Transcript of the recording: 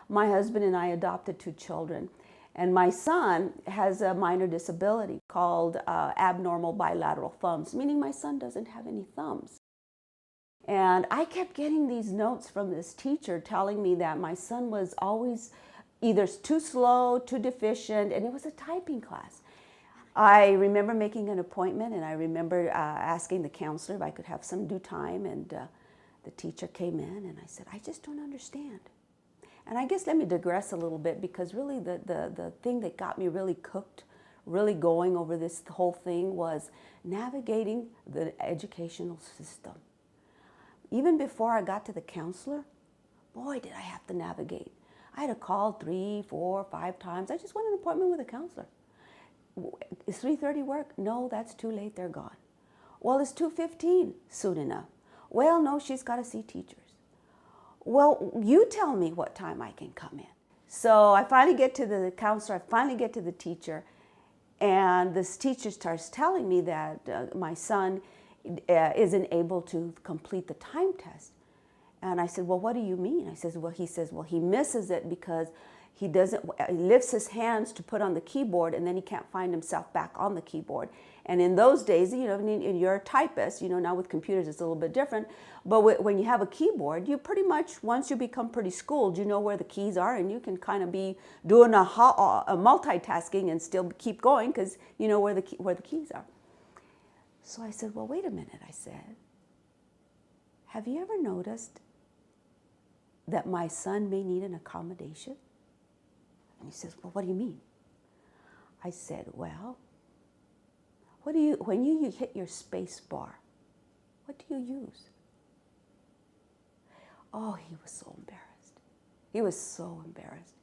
my husband and I adopted 2 children. And my son has a minor disability called abnormal bilateral thumbs, meaning my son doesn't have any thumbs. And I kept getting these notes from this teacher telling me that my son was always either too slow, too deficient, and it was a typing class. I remember making an appointment, and I remember asking the counselor if I could have some due time, and the teacher came in, and I said, I just don't understand. And I guess let me digress a little bit, because really the thing that got me really cooked, really going over this whole thing, was navigating the educational system. Even before I got to the counselor, boy, did I have to navigate. I had to call 3, 4, 5 times. I just wanted an appointment with a counselor. Is 3:30 work? No, that's too late, they're gone. Well, is 2:15 soon enough? Well, no, she's got to see teachers. Well, you tell me what time I can come in. So I finally get to the counselor, I finally get to the teacher, and this teacher starts telling me that my son isn't able to complete the time test. And I said, well, what do you mean? He says, well, he misses it because he lifts his hands to put on the keyboard, and then he can't find himself back on the keyboard. And in those days, and you're a typist, now with computers it's a little bit different, but when you have a keyboard, you pretty much, once you become pretty schooled, you know where the keys are, and you can kind of be doing a multitasking and still keep going because you know where the keys are. So I said, well, wait a minute, I said, have you ever noticed that my son may need an accommodation? And he says, well, what do you mean? I said, well, when you hit your space bar, what do you use? Oh, he was so embarrassed. He was so embarrassed.